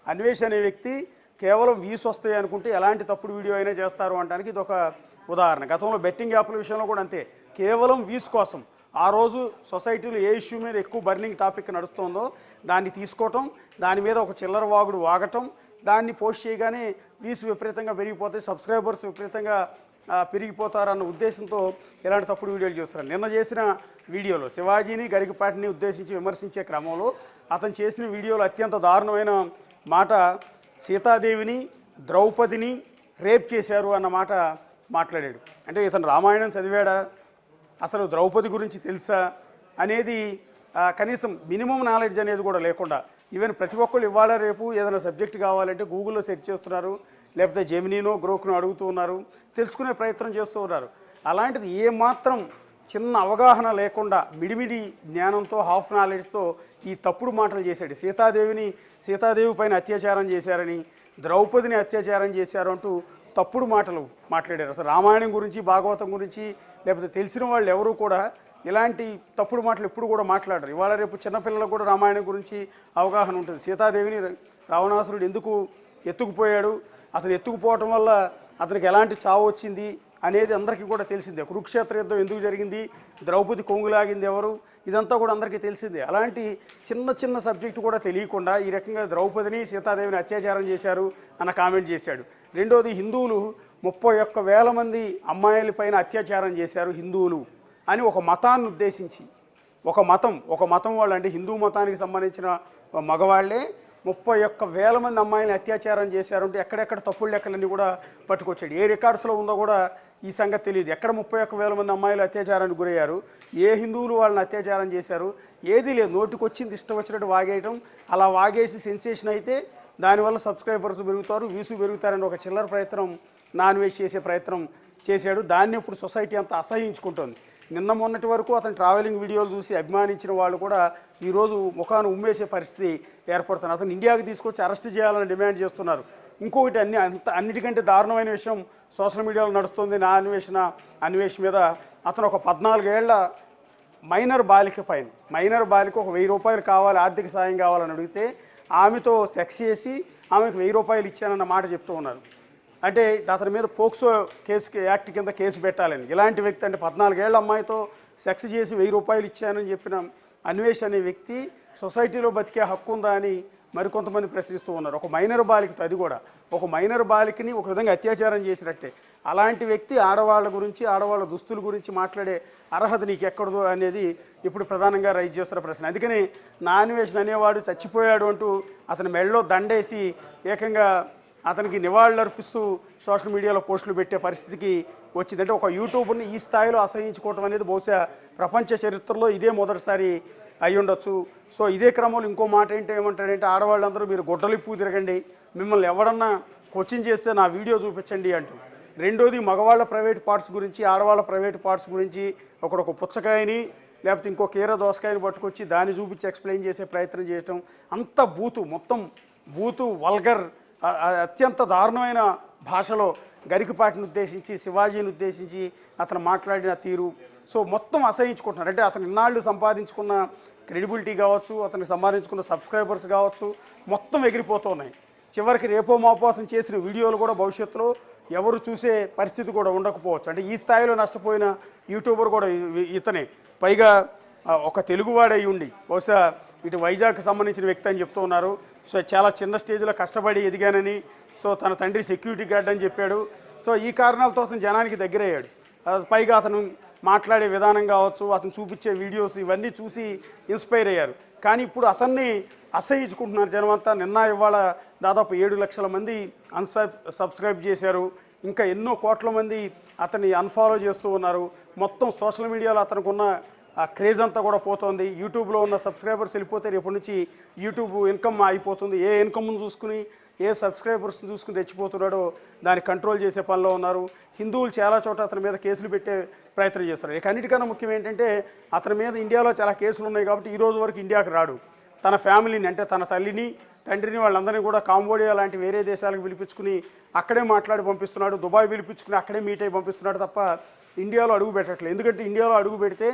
అన్వేష్ అనే వ్యక్తి కేవలం వ్యూస్ వస్తాయి అనుకుంటే ఎలాంటి తప్పుడు వీడియో అయినా చేస్తారు అనడానికి ఇది ఒక ఉదాహరణ. గతంలో బెట్టింగ్ యాప్ల విషయంలో కూడా అంతే, కేవలం వ్యూస్ కోసం ఆ రోజు సొసైటీలో ఏ ఇష్యూ మీద ఎక్కువ బర్నింగ్ టాపిక్ నడుస్తుందో దాన్ని తీసుకోవటం, దాని మీద ఒక చిల్లర వాగుడు వాగటం, దాన్ని పోస్ట్ చేయగానే వ్యూస్ విపరీతంగా పెరిగిపోతాయి, సబ్స్క్రైబర్స్ విపరీతంగా పెరిగిపోతారన్న ఉద్దేశంతో ఇలాంటి తప్పుడు వీడియోలు చేస్తున్నారు. నిన్న చేసిన వీడియోలో శివాజీని, గరికపాటిని ఉద్దేశించి విమర్శించే క్రమంలో అతను చేసిన వీడియోలో అత్యంత దారుణమైన మాట, సీతాదేవిని, ద్రౌపదిని రేప్ చేశారు అన్న మాట మాట్లాడాడు. అంటే ఇతను రామాయణం చదివాడా, అసలు ద్రౌపది గురించి తెలుసా అనేది కనీసం మినిమం నాలెడ్జ్ అనేది కూడా లేకుండా, ఈవెన్ ప్రతి ఒక్కళ్ళు ఇవాళ రేపు ఏదైనా సబ్జెక్ట్ కావాలంటే గూగుల్లో సెర్చ్ చేస్తున్నారు, లేకపోతే జెమినీనో గ్రోక్నో అడుగుతూ ఉన్నారు, తెలుసుకునే ప్రయత్నం చేస్తూ ఉన్నారు. అలాంటిది ఏమాత్రం చిన్న అవగాహన లేకుండా మిడిమిడి జ్ఞానంతో, హాఫ్ నాలెడ్జ్తో ఈ తప్పుడు మాటలు చేశాడు. సీతాదేవి పైన అత్యాచారం చేశారని, ద్రౌపదిని అత్యాచారం చేశారు అంటూ తప్పుడు మాటలు మాట్లాడారు. అసలు రామాయణం గురించి, భాగవతం గురించి, లేకపోతే తెలిసిన వాళ్ళు ఎవరు కూడా ఇలాంటి తప్పుడు మాటలు ఎప్పుడు కూడా మాట్లాడరు. ఇవాళ రేపు చిన్నపిల్లలకు కూడా రామాయణం గురించి అవగాహన ఉంటుంది. సీతాదేవిని రావణాసురుడు ఎందుకు ఎత్తుకుపోయాడు, అతను ఎత్తుకుపోవటం వల్ల అతనికి ఎలాంటి చావు వచ్చింది అనేది అందరికీ కూడా తెలిసిందే. కురుక్షేత్ర యుద్ధం ఎందుకు జరిగింది, ద్రౌపది కొంగులాగింది ఎవరు, ఇదంతా కూడా అందరికీ తెలిసిందే. అలాంటి చిన్న చిన్న సబ్జెక్టు కూడా తెలియకుండా ఈ రకంగా ద్రౌపదిని, సీతాదేవిని అత్యాచారం చేశారు అన్న కామెంట్ చేశాడు. రెండోది, హిందువులు 31,000 మంది అమ్మాయిలపైన అత్యాచారం చేశారు హిందువులు అని ఒక మతాన్ని ఉద్దేశించి, ఒక మతం వాళ్ళు, అంటే హిందూ మతానికి సంబంధించిన మగవాళ్లే 31,000 మంది అమ్మాయిని అత్యాచారం చేశారంటే ఎక్కడెక్కడ తప్పుడు లెక్కలన్నీ కూడా పట్టుకొచ్చాడు. ఏ రికార్డ్స్లో ఉందో కూడా ఈ సంగతి తెలియదు. ఎక్కడ 31,000 మంది అమ్మాయిలు అత్యాచారానికి గురయ్యారు, ఏ హిందువులు వాళ్ళని అత్యాచారం చేశారు, ఏదీ లేదు. నోటికి వచ్చింది ఇష్టం వచ్చినట్టు వాగేయటం, అలా వాగేసి సెన్సేషన్ అయితే దానివల్ల సబ్స్క్రైబర్స్ పెరుగుతారు, వ్యూస్ పెరుగుతారని ఒక చిల్లర ప్రయత్నం నాన్ వెజ్ చేసే ప్రయత్నం చేశాడు. దాన్ని ఇప్పుడు సొసైటీ అంతా అసహించుకుంటుంది. నిన్న మొన్నటి వరకు అతను ట్రావెలింగ్ వీడియోలు చూసి అభిమానించిన వాళ్ళు కూడా ఈరోజు ముఖాన్ని ఉమ్మేసే పరిస్థితి ఏర్పడుతుంది. అతను ఇండియాకి తీసుకొచ్చి అరెస్ట్ చేయాలని డిమాండ్ చేస్తున్నారు. ఇంకొకటి అన్నిటికంటే దారుణమైన విషయం సోషల్ మీడియాలో నడుస్తుంది. అన్వేష్ మీద అతను ఒక 14 ఏళ్ల మైనర్ బాలిక ఒక 1000 రూపాయలు కావాలి, ఆర్థిక సాయం కావాలని అడిగితే ఆమెతో సెక్స్ చేసి ఆమెకు 1000 రూపాయలు ఇచ్చానన్న మాట చెప్తూ ఉన్నారు. అంటే అతని మీద పోక్సో యాక్ట్ కింద కేసు పెట్టాలని. ఇలాంటి వ్యక్తి, అంటే 14 ఏళ్ల అమ్మాయితో సెక్స్ చేసి 1000 రూపాయలు ఇచ్చానని చెప్పిన అన్వేష్ అనే వ్యక్తి సొసైటీలో బతికే హక్కు ఉందా అని మరికొంతమంది ప్రశ్నిస్తూ ఉన్నారు. ఒక మైనర్ బాలికతో, అది కూడా ఒక మైనర్ బాలికని ఒక విధంగా అత్యాచారం చేసినట్టే. అలాంటి వ్యక్తి ఆడవాళ్ళ గురించి, ఆడవాళ్ళ దుస్తుల గురించి మాట్లాడే అర్హత నీకు ఎక్కడదో అనేది ఇప్పుడు ప్రధానంగా రైజ్ చేస్తున్న ప్రశ్న. అందుకని అన్వేష్ అనేవాడు చచ్చిపోయాడు అంటూ అతని మెడలో దండేసి ఏకంగా అతనికి నివాళులర్పిస్తూ సోషల్ మీడియాలో పోస్టులు పెట్టే పరిస్థితికి వచ్చిందంటే ఒక యూట్యూబ్ని ఈ స్థాయిలో అసహించుకోవటం అనేది బహుశా ప్రపంచ చరిత్రలో ఇదే మొదటిసారి అయి ఉండొచ్చు. సో ఇదే క్రమంలో ఇంకో మాట ఏమంటాడంటే, ఆడవాళ్ళందరూ మీరు గుడ్డలిప్పు తిరగండి, మిమ్మల్ని ఎవడన్నా క్వశ్చన్ చేస్తే నా వీడియో చూపించండి అంటూ. రెండోది, మగవాళ్ళ ప్రైవేట్ పార్ట్స్ గురించి, ఆడవాళ్ళ ప్రైవేట్ పార్ట్స్ గురించి ఒక పుచ్చకాయని లేకపోతే ఇంకో కీర దోసకాయని పట్టుకొచ్చి దాన్ని చూపించి ఎక్స్ప్లెయిన్ చేసే ప్రయత్నం చేయటం. అంత మొత్తం బూతు, వల్గర్, అత్యంత దారుణమైన భాషలో గరికపాటిని ఉద్దేశించి, శివాజీని ఉద్దేశించి అతను మాట్లాడిన తీరు. సో మొత్తం అసహించుకుంటున్నారు. అంటే అతను ఇన్నాళ్ళు సంపాదించుకున్న క్రెడిబిలిటీ కావచ్చు, అతనికి సంపాదించుకున్న సబ్స్క్రైబర్స్ కావచ్చు, మొత్తం ఎగిరిపోతున్నాయి. చివరికి రేపో మాపో అతను చేసిన వీడియోలు కూడా భవిష్యత్తులో ఎవరు చూసే పరిస్థితి కూడా ఉండకపోవచ్చు. అంటే ఈ స్థాయిలో నష్టపోయిన యూట్యూబర్ కూడా ఇతనే. పైగా ఒక తెలుగువాడై ఉండి, బహుశా ఇటు వైజాగ్కి సంబంధించిన వ్యక్తి అని చెప్తూ ఉన్నారు. సో చాలా చిన్న స్టేజ్లో కష్టపడి ఎదిగానని, సో తన తండ్రి సెక్యూరిటీ గార్డ్ అని చెప్పాడు. సో ఈ కారణాలతో అతను జనానికి దగ్గరయ్యాడు. పైగా అతను మాట్లాడే విధానం కావచ్చు, అతను చూపించే వీడియోస్, ఇవన్నీ చూసి ఇన్స్పైర్ అయ్యారు. కానీ ఇప్పుడు అతన్ని అసహించుకుంటున్నారు జనం అంతా. నిన్న ఇవాళ దాదాపు 7 లక్షల మంది సబ్స్క్రైబ్ చేశారు. ఇంకా ఎన్నో కోట్ల మంది అతన్ని అన్ఫాలో చేస్తూ ఉన్నారు. మొత్తం సోషల్ మీడియాలో అతనికి ఉన్న ఆ క్రేజ్ అంతా కూడా పోతుంది. యూట్యూబ్లో ఉన్న సబ్స్క్రైబర్స్ వెళ్ళిపోతే రేపటి నుంచి యూట్యూబ్ ఇన్కమ్ అయిపోతుంది. ఏ ఇన్కమ్ను చూసుకుని ఏ సబ్స్క్రైబర్స్ని చూసుకుని తెచ్చిపోతున్నాడో దాన్ని కంట్రోల్ చేసే పనిలో ఉన్నారు. హిందువులు చాలా చోట అతని మీద కేసులు పెట్టే ప్రయత్నం చేస్తారు. ఇక అన్నిటికన్నా ముఖ్యం ఏంటంటే అతని మీద ఇండియాలో చాలా కేసులు ఉన్నాయి కాబట్టి ఈ రోజు వరకు ఇండియాకి రాడు. తన ఫ్యామిలీని అంటే తన తల్లిని తండ్రిని వాళ్ళందరినీ కూడా కాంబోడియా లాంటి వేరే దేశాలకు పిలిపించుకుని అక్కడే మాట్లాడి పంపిస్తున్నాడు. దుబాయ్ పిలిపించుకుని అక్కడే మీట్ అయ్యి పంపిస్తున్నాడు తప్ప ఇండియాలో అడుగు పెట్టట్లేదు. ఎందుకంటే ఇండియాలో అడుగు పెడితే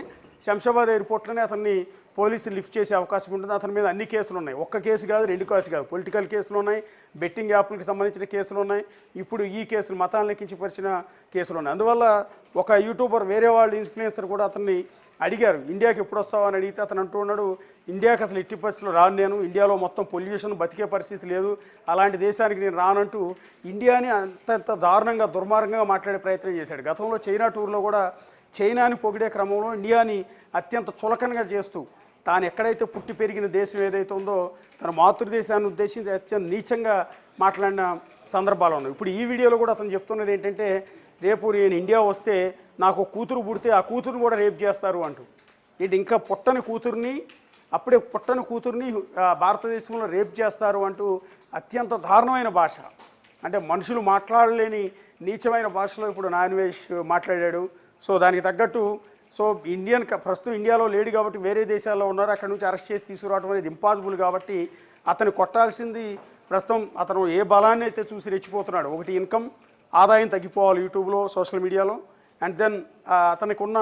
శంషాబాద్ ఎయిర్పోర్ట్లోనే అతన్ని పోలీసులు లిఫ్ట్ చేసే అవకాశం ఉంటుంది. అతని మీద అన్ని కేసులు ఉన్నాయి. ఒక్క కేసు కాదు, 2 కేసులు కాదు. పొలిటికల్ కేసులు ఉన్నాయి, బెట్టింగ్ యాప్లకు సంబంధించిన కేసులు ఉన్నాయి, ఇప్పుడు ఈ కేసులు మతాలను కించపరిచిన కేసులు ఉన్నాయి. అందువల్ల ఒక యూట్యూబర్ వేరే వాళ్ళు ఇన్ఫ్లుయెన్సర్ కూడా అతన్ని అడిగారు ఇండియాకి ఎప్పుడు వస్తావు అని అడిగితే అతను అంటూ ఉన్నాడు, ఇండియాకి అసలు ఎట్టి పరిస్థితుల్లో రాను, నేను ఇండియాలో మొత్తం పొల్యూషన్, బతికే పరిస్థితి లేదు, అలాంటి దేశానికి నేను రానంటూ ఇండియాని అంత దారుణంగా దుర్మార్గంగా మాట్లాడే ప్రయత్నం చేశాడు. గతంలో చైనా టూర్లో కూడా చైనాని పొగిడే క్రమంలో ఇండియాని అత్యంత చులకనగా చేస్తూ తాను ఎక్కడైతే పుట్టి పెరిగిన దేశం ఏదైతే ఉందో తన మాతృదేశాన్ని ఉద్దేశించి అత్యంత నీచంగా మాట్లాడిన సందర్భాలు ఉన్నాయి. ఇప్పుడు ఈ వీడియోలో కూడా అతను చెప్తున్నది ఏంటంటే, రేపు నేను ఇండియా వస్తే నాకు కూతురు పుడితే ఆ కూతురుని కూడా రేప్ చేస్తారు అంటూ. ఇది ఇంకా పుట్టని కూతుర్ని, అప్పుడే పుట్టని కూతుర్ని భారతదేశంలో రేప్ చేస్తారు అంటూ అత్యంత దారుణమైన భాష, అంటే మనుషులు మాట్లాడలేని నీచమైన భాషలో ఇప్పుడు నాన్వేష్ మాట్లాడాడు. సో దానికి తగ్గట్టు ప్రస్తుతం ఇండియాలో లేడు కాబట్టి వేరే దేశాల్లో ఉన్నారు, అక్కడ నుంచి అరెస్ట్ చేసి తీసుకురావడం అనేది ఇంపాసిబుల్ కాబట్టి అతను కొట్టాల్సింది ప్రస్తుతం అతను ఏ బలాన్ని అయితే చూసి రెచ్చిపోతున్నాడు. ఒకటి ఇన్కమ్, ఆదాయం తగ్గిపోవాలి యూట్యూబ్లో, సోషల్ మీడియాలో, అండ్ దెన్ అతనికి ఉన్న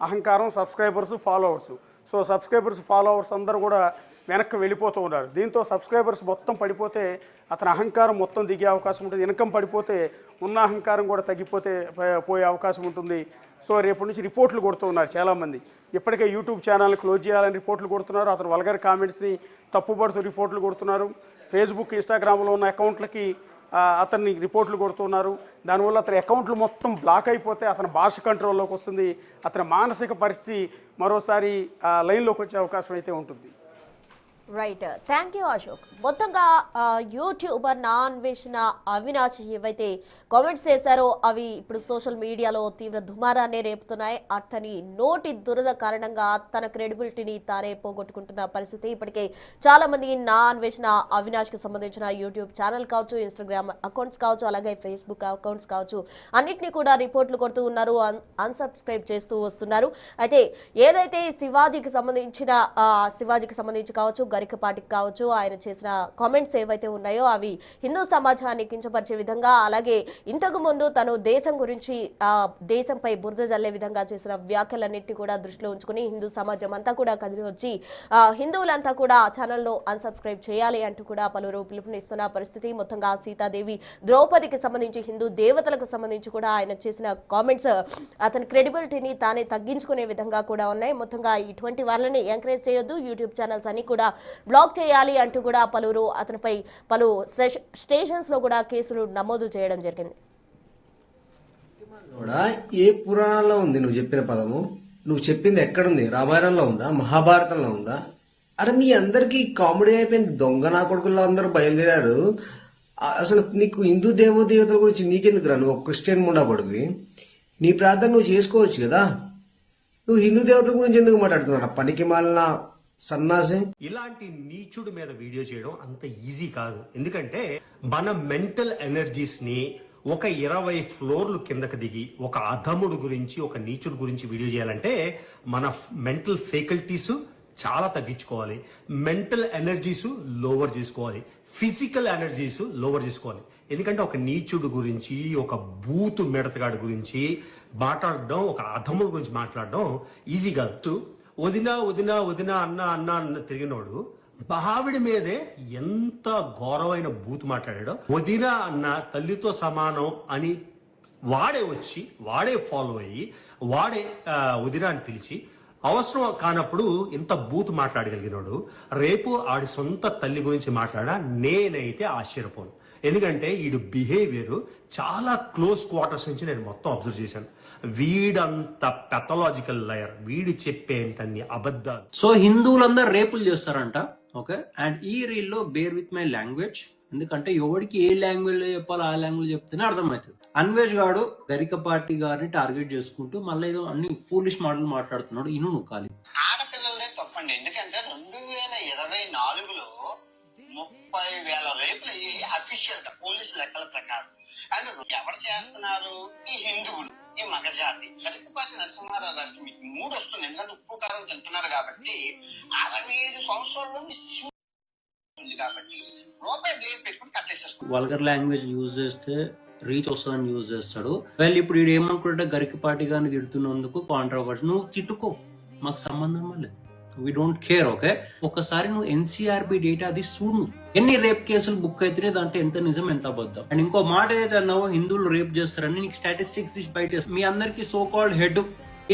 అహంకారం, subscribers, followers. So subscribers, followers అందరూ కూడా వెనక్కి వెళ్ళిపోతూ ఉన్నారు. దీంతో సబ్స్క్రైబర్స్ మొత్తం పడిపోతే అతని అహంకారం మొత్తం దిగే అవకాశం ఉంటుంది. ఇన్కమ్ పడిపోతే ఉన్న అహంకారం కూడా పోయే అవకాశం ఉంటుంది. సో రేపటి నుంచి రిపోర్ట్లు కొడుతూ ఉన్నారు చాలామంది. ఇప్పటికే యూట్యూబ్ ఛానల్ని క్లోజ్ చేయాలని రిపోర్ట్లు కొడుతున్నారు. అతను వల్గర్ కామెంట్స్ని తప్పుపడుతూ రిపోర్ట్లు కొడుతున్నారు. ఫేస్బుక్, ఇన్స్టాగ్రామ్లో ఉన్న అకౌంట్లకి అతన్ని రిపోర్ట్లు కొడుతున్నారు. దానివల్ల అతని అకౌంట్లు మొత్తం బ్లాక్ అయిపోతే అతని భాష కంట్రోల్లోకి వస్తుంది. అతని మానసిక పరిస్థితి మరోసారి లైన్లోకి వచ్చే అవకాశం అయితే ఉంటుంది. Right, thank you Ashok. మొత్తంగా యూట్యూబర్ నాన్వేషణ అవినాష్ ఏవైతే కామెంట్స్ చేశారో అవి ఇప్పుడు సోషల్ మీడియాలో తీవ్ర దుమారాన్ని రేపుతున్నాయి. అతని నోటి దురద కారణంగా తన క్రెడిబిలిటీని తానే పోగొట్టుకుంటున్న పరిస్థితి. ఇప్పటికే చాలా మంది నాన్వేషణ అవినాష్కి సంబంధించిన యూట్యూబ్ ఛానల్ కావచ్చు, ఇన్స్టాగ్రామ్ అకౌంట్స్ కావచ్చు, అలాగే ఫేస్బుక్ అకౌంట్స్ కావచ్చు, అన్నిటినీ కూడా రిపోర్ట్లు కొడుతూ ఉన్నారు, అన్సబ్స్క్రైబ్ చేస్తూ వస్తున్నారు. అయితే ఏదైతే శివాజీకి సంబంధించి కావచ్చు, గరికపాటికి కావచ్చు, ఆయన చేసిన కామెంట్స్ ఏవైతే ఉన్నాయో అవి హిందూ సమాజాన్ని కించపరిచే విధంగా, అలాగే ఇంతకు ముందు తను దేశం గురించి దేశంపై బురద జల్లే విధంగా చేసిన వ్యాఖ్యలన్నింటినీ కూడా దృష్టిలో ఉంచుకుని హిందూ సమాజం అంతా కూడా కదిలి వచ్చి హిందువులంతా కూడా ఛానల్లో అన్సబ్స్క్రైబ్ చేయాలి అంటూ కూడా పలువురు పిలుపునిస్తున్న పరిస్థితి. మొత్తంగా సీతాదేవి, ద్రౌపదికి సంబంధించి, హిందూ దేవతలకు సంబంధించి కూడా ఆయన చేసిన కామెంట్స్ అతని క్రెడిబిలిటీని తానే తగ్గించుకునే విధంగా కూడా ఉన్నాయి. మొత్తంగా ఇటువంటి వాళ్ళని ఎంకరేజ్ చేయొద్దు, యూట్యూబ్ ఛానల్స్ అన్ని కూడా బ్లాక్ చేయాలి అంటూ కూడా పలువురు అతనిపై పలు స్టేషన్స్ లో కూడా కేసులు నమోదు చేయడం జరిగింది. ఏ పురాణంలో ఉంది నువ్వు చెప్పిన పదము? నువ్వు చెప్పింది ఎక్కడుంది? రామాయణంలో ఉందా? మహాభారతంలో ఉందా? అరే మీ అందరికి కామెడీ అయిపోయింది. దొంగ నా కొడుకుల్లో అందరూ బయలుదేరారు. అసలు నీకు హిందూ దేవతల గురించి నీకెందుకు రా? నువ్వు ఒక క్రిస్టియన్ ముండబడివి, నీ ప్రార్థన నువ్వు చేసుకోవచ్చు కదా. నువ్వు హిందూ దేవతల గురించి ఎందుకు మాట్లాడుతున్నావు? పనికి మాలిన సన్నాసి. ఇలాంటి నీచుడి మీద వీడియో చేయడం అంత ఈజీ కాదు. ఎందుకంటే మన మెంటల్ ఎనర్జీస్ ని ఒక 20 ఫ్లోర్లు కిందకి దిగి ఒక అధముడు గురించి, ఒక నీచుడు గురించి వీడియో చేయాలంటే మన మెంటల్ ఫ్యాకల్టీస్ చాలా తగ్గించుకోవాలి, మెంటల్ ఎనర్జీస్ లోవర్ చేసుకోవాలి, ఫిజికల్ ఎనర్జీస్ లోవర్ చేసుకోవాలి. ఎందుకంటే ఒక నీచుడు గురించి, ఒక బూతు మిడతగాడి గురించి మాట్లాడడం, ఒక అధముడు గురించి మాట్లాడడం ఈజీ కాదు. వదినా వదినా వదినా అన్న అన్న అన్న తిరిగినోడు బావిడి మీదే ఎంత ఘోరమైన బూతు మాట్లాడాడో. వదినా అన్న తల్లితో సమానం అని వాడే ఫాలో అయ్యి వాడే వదినా అని పిలిచి అవసరం కానప్పుడు ఇంత బూతు మాట్లాడగలిగినోడు రేపు ఆడి సొంత తల్లి గురించి మాట్లాడా నేనైతే ఆశ్చర్యపోను. ఎందుకంటే వీడు బిహేవియర్ చాలా క్లోజ్ క్వార్టర్స్ నుంచి నేను మొత్తం అబ్జర్వ్ చేశాను. వీడంత పెథలాజికల్ లయర్, వీడు చెప్పేంటన్ని అబద్ధాలు. సో హిందువులందరూ రేపులు చేస్తారంట. ఓకే, అండ్ ఈ రీల్ లో బేర్ విత్ మై లాంగ్వేజ్, ఎందుకంటే ఎవరికి ఏ లాంగ్వేజ్ లో చెప్పాలో ఆ లాంగ్వేజ్ చెప్తేనే అర్థమవుతుంది. అన్వేష్ గాడు గరికపాటి గారిని టార్గెట్ చేసుకుంటూ మళ్ళీ ఏదో అన్ని ఫూలిష్ మాటలు మాట్లాడుతున్నాడు. ఇను నువ్వు ఖాళీ. ఆడపిల్లలదే తప్పండి, ఎందుకంటే 2024లో 30,000 రేపులు అయ్యి అఫీషియల్ గా పోలీసు లెక్కల ప్రకారం. అండ్ ఎవరు చేస్తున్నారు? ఈ హిందువులు, ఈ మగజాతి. గరికపాటి నరసింహారావు గారికి మీకు మూడు వస్తుంది, ఎందుకంటే ఉప్పు కారం తింటున్నారు కాబట్టి. 65 సంవత్సరాల్లో ఉంది కాబట్టి రూపాయి బ్లేడ్ పెట్టుకుని కట్ చేసేసుకో. వల్గర్ లాంగ్వేజ్ యూజ్ చేస్తే రీచ్ వస్తుందని యూజ్ చేస్తాడు. వెల్ ఇప్పుడు వీడు ఏమనుకుంటే గరికపాటి గారిని తిడుతున్నందుకు కాంట్రవర్సీ. నువ్వు తిట్టుకో, మాకు సంబంధం లేదు, వీ డోంట్ కేర్. ఓకే, ఒకసారి నువ్వు ఎన్సీఆర్బి డేటా అది చూడు, ఎన్ని రేప్ కేసులు బుక్ అవుతున్నాయి, దాంట్లో ఎంత నిజం ఎంత అబద్ధం. అండ్ ఇంకో మాట ఏదైతే అన్నావో హిందువులు రేప్ చేస్తారని, నీకు స్టాటిస్టిక్స్ బయట మీ అందరికి సో కాల్డ్ హెడ్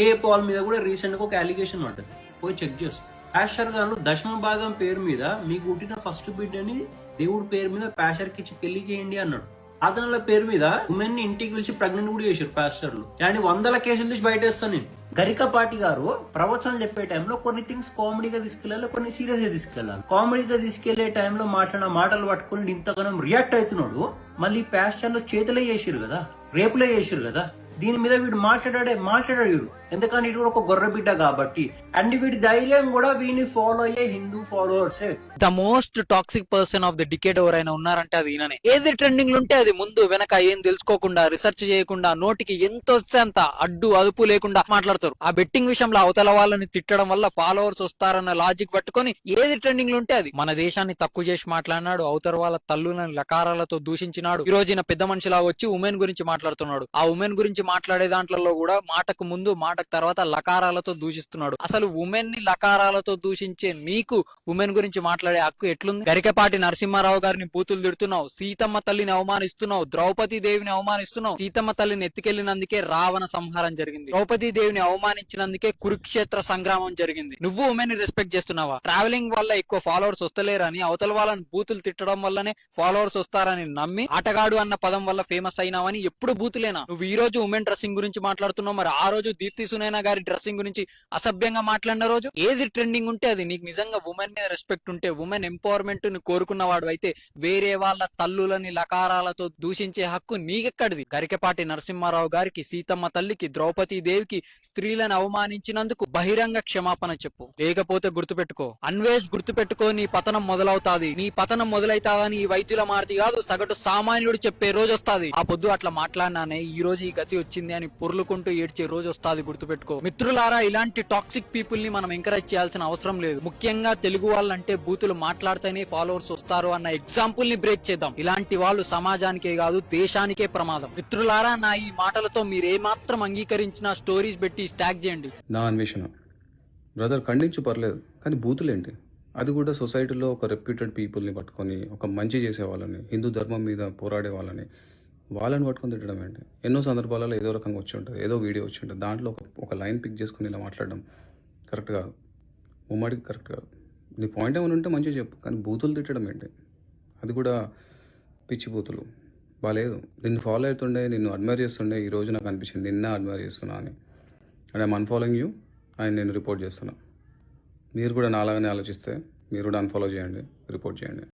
ఏ పాల్ మీద కూడా రీసెంట్ గా ఒక అలిగేషన్ ఉంటుంది, పోయి చెక్ చేసుకో. ప్యాషర్ గారు దశమ భాగం పేరు మీద మీకు పుట్టిన ఫస్ట్ బిడ్డని దేవుడి పేరు మీద ప్యాషర్ కి ఇచ్చి పెళ్లి చేయండి అన్నాడు. అతనుల పేరు మీద ఉమెన్ ని ఇంటికి పిలిచి ప్రెగ్నెంట్ కూడా చేశారు ప్యాస్టర్లు. అండ్ 100 కేసులు తీసి బయటేస్తాను నేను. గరికపాటి గారు ప్రవచనం చెప్పే టైంలో కొన్ని థింగ్స్ కామెడీగా తీసుకెళ్లాలి, కొన్ని సీరియస్ గా తీసుకెళ్లాలి. కామెడీగా తీసుకెళ్లే టైంలో మాట్లాడిన మాటలు పట్టుకుని ఇంతగానం రియాక్ట్ అవుతున్నాడు. మళ్ళీ ప్యాస్టర్లు చేతులే చేసిరు కదా, రేపులే చేసిరు కదా, దీని మీద వీడు మాట్లాడాడు. ఎందుకని వీడు కూడా ఒక గొర్రె బిడ్డ కాబట్టి. అండ్ వీడి ధైర్యం కూడా వీడిని ఫాలో అయ్యే Hindu followers. The most toxic person of the decade ఎవరైనా ఉన్నారంటే అది ఈయననే. ఏది ట్రెండింగ్ ఉంటే అది ముందు వెనక ఏం తెలుసుకోకుండా, రీసెర్చ్ చేయకుండా, నోటికి ఎంత వస్తే అంత అడ్డు అదుపు లేకుండా మాట్లాడతారు. ఆ బెట్టింగ్ విషయంలో అవతల వాళ్ళని తిట్టడం వల్ల ఫాలోవర్స్ వస్తారన్న లాజిక్ పట్టుకొని ఏది ట్రెండింగ్ ఉంటే అది. మన దేశాన్ని తక్కువ చేసి మాట్లాడినాడు, అవతల వాళ్ళ తల్లులను లకారాలతో దూషించినాడు. ఈ రోజున పెద్ద మనిషిలా వచ్చి ఉమెన్ గురించి మాట్లాడుతున్నాడు. ఆ ఉమెన్ గురించి మాట్లాడే దాంట్లో కూడా మాటకు ముందు మాటకు తర్వాత లకారాలతో దూషిస్తున్నాడు. అసలు ఉమెన్ ని లకారాలతో దూషించే నీకు ఉమెన్ గురించి మాట్లాడే హక్కు ఎట్లుంది? గరికపాటి నరసింహారావు గారిని బూతులు తిడుతున్నావు, సీతమ్మ తల్లిని అవమానిస్తున్నావు, ద్రౌపది దేవిని అవమానిస్తున్నావు. సీతమ్మ తల్లిని ఎత్తుకెళ్లినందుకే రావణ సంహారం జరిగింది, ద్రౌపది దేవిని అవమానించినందుకే కురుక్షేత్ర సంగ్రామం జరిగింది. నువ్వు ఉమెన్ ని రెస్పెక్ట్ చేస్తున్నావా? ట్రావెలింగ్ వల్ల ఎక్కువ ఫాలోవర్స్ వస్తలేరని, అవతల వాళ్ళని బూతులు తిట్టడం వల్లనే ఫాలోవర్స్ వస్తారని నమ్మి ఆటగాడు అన్న పదం వల్ల ఫేమస్ అయినావని ఎప్పుడు బూతులేనా? నువ్వు ఈ రోజు ఉమెన్ డ్రెస్సింగ్ గురించి మాట్లాడుతున్నావు, మరి ఆ రోజు దీప్తి సునైనా గారి డ్రెస్సింగ్ గురించి అసభ్యంగా మాట్లాడిన రోజు ఏది ట్రెండింగ్ ఉంటే అది. నీకు నిజంగా ఉమెన్ మీద రెస్పెక్ట్ ఉంటే, ఉమెన్ ఎంపవర్మెంట్ ని కోరుకున్నవాడు అయితే వేరే వాళ్ళ తల్లులని లకారాలతో దూషించే హక్కు నీకెక్కడిది? గరికపాటి నరసింహారావు గారికి, సీతమ్మ తల్లికి, ద్రౌపది దేవికి స్త్రీలను అవమానించినందుకు బహిరంగ క్షమాపణ చెప్పు, లేకపోతే గుర్తుపెట్టుకో అన్వేష్, గుర్తుపెట్టుకో, నీ పతనం మొదలవుతాది. నీ పతనం మొదలైతాదని ఈ వైద్యుల మారుతి కాదు, సగటు సామాన్యుడు చెప్పే రోజు వస్తాది. ఆ పొద్దు అట్లా మాట్లాడినానే ఈ రోజు ఈ గతి వచ్చింది అని పొర్లుకుంటూ ఏడ్చే రోజు వస్తాది, గుర్తుపెట్టుకో. మిత్రులారా, ఇలాంటి టాక్సిక్ పీపుల్ ని మనం ఎంకరేజ్ చేయాల్సిన అవసరం లేదు. ముఖ్యంగా తెలుగు వాళ్ళంటే బూతులు మాట్లాడితేనే ఫాలోవర్స్ వస్తారు అన్న ఎగ్జాంపుల్ ని బ్రేక్ చేద్దాం. ఇలాంటి వాళ్ళు సమాజానికే కాదు దేశానికే ప్రమాదం. మిత్రులారా, నా ఈ మాటలతో మీరేమాత్రం అంగీకరించిన స్టోరీస్ పెట్టి ట్యాగ్ చేయండి. నా అన్వేషణ బ్రదర్, ఖండించు పర్లేదు, కానీ బూతులేంటి? అది కూడా సొసైటీలో ఒక రెప్యూటెడ్ పీపుల్ని పట్టుకొని, ఒక మంచి చేసే వాళ్ళని, హిందూ ధర్మం మీద పోరాడే వాళ్ళని పట్టుకొని తిట్టడం ఏంటి? ఎన్నో సందర్భాలలో ఏదో రకంగా వచ్చి ఉంటుంది, ఏదో వీడియో వచ్చి ఉంటుంది, దాంట్లో ఒక లైన్ పిక్ చేసుకుని ఇలా మాట్లాడడం కరెక్ట్ కాదు, ఉమ్మడికి కరెక్ట్ కాదు. నీ పాయింట్ ఏమైనా ఉంటే మంచిగా చెప్పు, కానీ బూతులు తిట్టడం ఏంటి? అది కూడా పిచ్చి బూతులు బాగాలేదు. నిన్ను ఫాలో అవుతుండే, నిన్ను అడ్మైర్ చేస్తుండే, ఈ రోజు నాకు అనిపించింది నిన్న అడ్మైర్ చేస్తున్నా అని. అండ్ ఐమ్ అన్ఫాలోయింగ్ యూ అండ్ నేను రిపోర్ట్ చేస్తున్నా. మీరు కూడా నాలాగానే ఆలోచిస్తే మీరు కూడా అన్ఫాలో చేయండి, రిపోర్ట్ చేయండి.